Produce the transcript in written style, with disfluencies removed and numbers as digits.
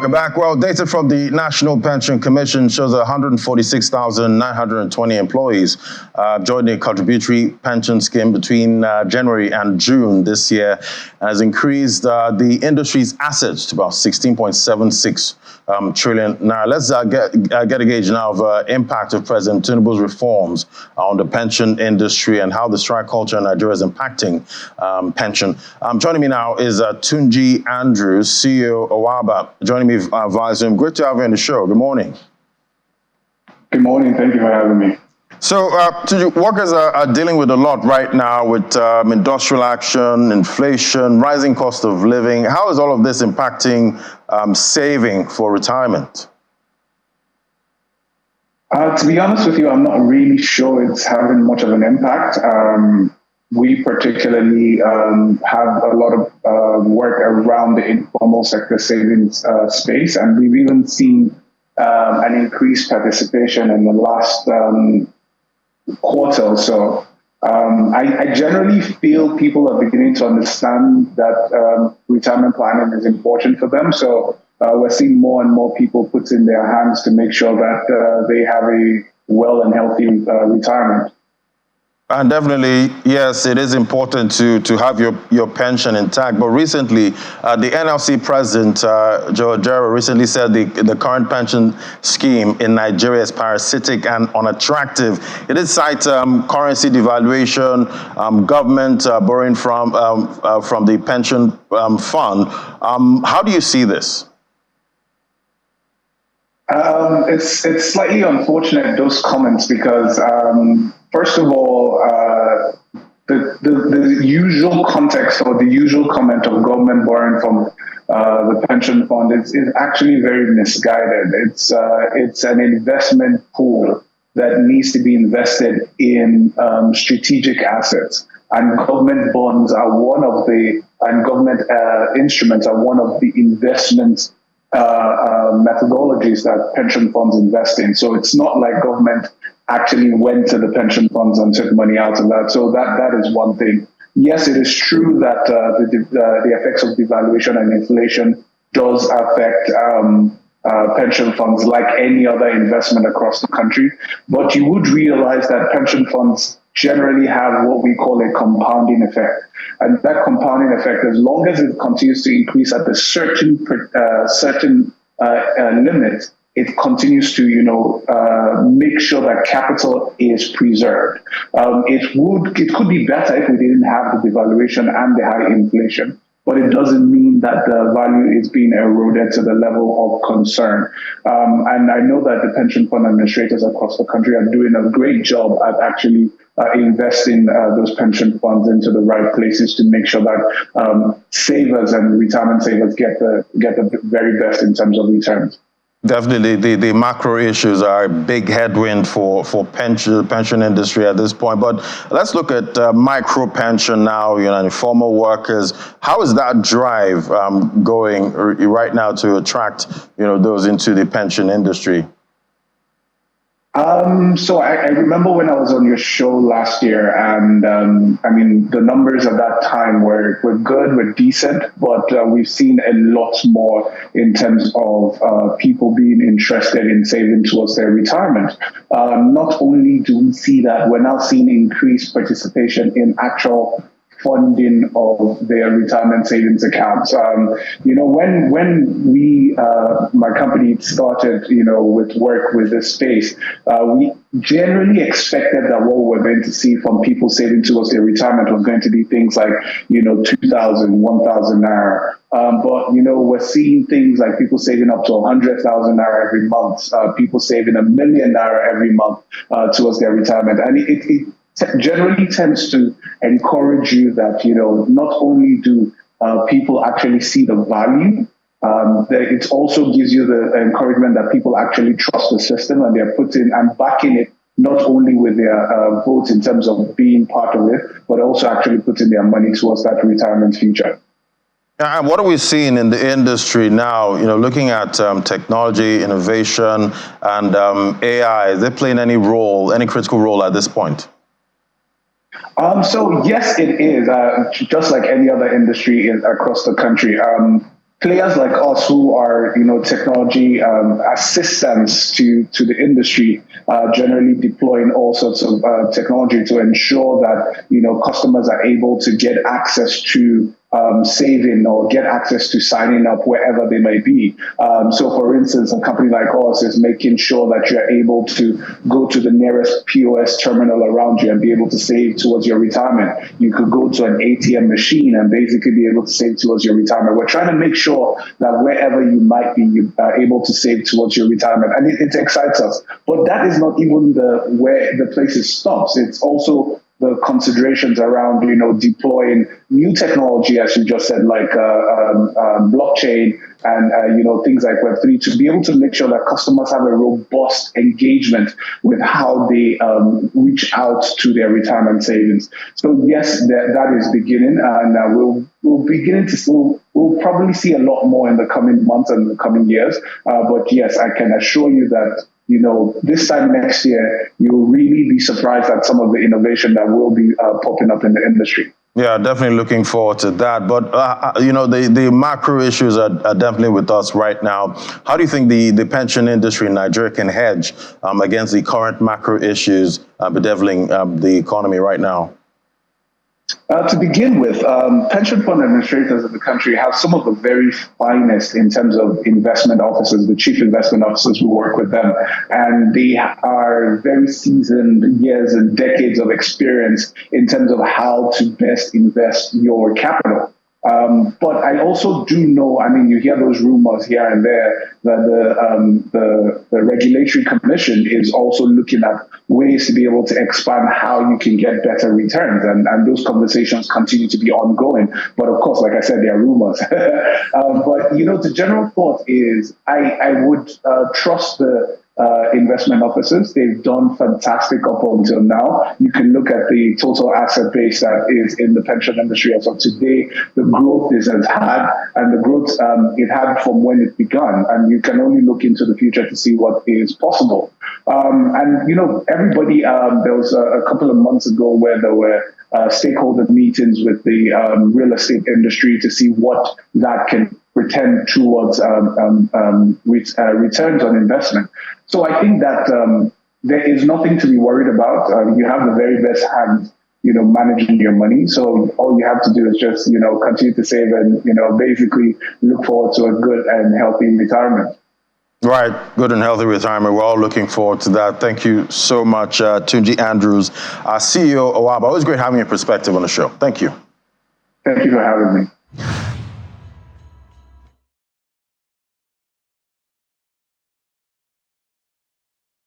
We're back. Well, data from the National Pension Commission shows 146,920 employees joined the contributory pension scheme between January and June this year, has increased the industry's assets to about 16.76 trillion naira. Let's get a gauge now of the impact of President Tinubu's reforms on the pension industry and how the strike culture in Nigeria is impacting pension. Joining me now is Tunji Andrews, CEO Awabah, joining me via Zoom. Great to have you on the show. Good morning. Good morning. Thank you for having me. So, Tunji, workers are dealing with a lot right now with industrial action, inflation, rising cost of living. How is all of this impacting saving for retirement? To be honest with you, I'm not really sure it's having much of an impact. We particularly have a lot of work around the informal sector savings space, and we've even seen an increased participation in the last quarter or so. I generally feel people are beginning to understand that retirement planning is important for them. So we're seeing more and more people put in their hands to make sure that they have a well and healthy retirement. And definitely, yes, it is important to have your pension intact. But recently, the NLC president, Joe Ajero, recently said the current pension scheme in Nigeria is parasitic and unattractive. It did cite currency devaluation, government borrowing from the pension fund. How do you see this? It's slightly unfortunate, those comments, because first of all, the usual context or the usual comment of government borrowing from the pension fund is actually very misguided. It's an investment pool that needs to be invested in strategic assets, and government bonds are one of the, and government instruments are one of the investments methodologies that pension funds invest in. So it's not like government actually went to the pension funds and took money out of that. So that is one thing. Yes, it is true that the effects of devaluation and inflation does affect pension funds like any other investment across the country. But you would realize that pension funds generally have what we call a compounding effect. And that compounding effect, as long as it continues to increase at a certain limit, it continues to, make sure that capital is preserved. It could be better if we didn't have the devaluation and the high inflation, but it doesn't mean that the value is being eroded to the level of concern. And I know that the pension fund administrators across the country are doing a great job at actually investing those pension funds into the right places to make sure that savers and retirement savers get the very best in terms of returns. Definitely, the macro issues are a big headwind for pension industry at this point. But let's look at micro pension now, informal workers. How is that drive going right now to attract, those into the pension industry? So I remember when I was on your show last year, and the numbers at that time were good, were decent, but we've seen a lot more in terms of people being interested in saving towards their retirement. Not only do we see that, we're now seeing increased participation in actual funding of their retirement savings accounts. When we, my company started, with work with this space, we generally expected that what we're going to see from people saving towards their retirement was going to be things like, 2,000, 1,000 naira. But, we're seeing things like people saving up to 100,000 naira every month, people saving 1 million naira every month towards their retirement. And it generally tends to encourage you that, not only do people actually see the value, it also gives you the encouragement that people actually trust the system, and they're putting and backing it not only with their votes in terms of being part of it, but also actually putting their money towards that retirement future. And what are we seeing in the industry now, looking at technology, innovation, and AI? Is it playing any critical role at this point? So yes, it is. Just like any other industry across the country, players like us who are, technology assistants to the industry, generally deploying all sorts of technology to ensure that, customers are able to get access to saving or get access to signing up wherever they may be. So, for instance, a company like us is making sure that you're able to go to the nearest POS terminal around you and be able to save towards your retirement. You could go to an ATM machine and basically be able to save towards your retirement. We're trying to make sure that wherever you might be, you are able to save towards your retirement, and it excites us. But that is not even where the place stops. It's also the considerations around, deploying new technology, as you just said, like blockchain and, things like Web3, to be able to make sure that customers have a robust engagement with how they reach out to their retirement savings. So yes, that is beginning, and we'll probably see a lot more in the coming months and the coming years. But yes, I can assure you that, this time next year, you'll really be surprised at some of the innovation that will be popping up in the industry. Yeah, definitely looking forward to that. But, the macro issues are definitely with us right now. How do you think the pension industry in Nigeria can hedge against the current macro issues bedeviling the economy right now? To begin with, pension fund administrators in the country have some of the very finest in terms of investment officers, the chief investment officers who work with them. And they are very seasoned, years and decades of experience in terms of how to best invest your capital. But I also do know, you hear those rumors here and there that the regulatory commission is also looking at ways to be able to expand how you can get better returns. And those conversations continue to be ongoing. But of course, like I said, they are rumors. But, the general thought is I would trust the investment officers. They've done fantastic up until now. You can look at the total asset base that is in the pension industry as of today, the growth it has had, and the growth it had from when it began. And you can only look into the future to see what is possible. And, everybody, there was a couple of months ago where there were stakeholder meetings with the real estate industry to see what that can pretend towards returns on investment. So I think that there is nothing to be worried about. You have the very best hands, managing your money. So all you have to do is just, continue to save and, basically look forward to a good and healthy retirement. Right. Good and healthy retirement. We're all looking forward to that. Thank you so much, Tunji Andrews, CEO Awabah. Always great having your perspective on the show. Thank you. Thank you for having me.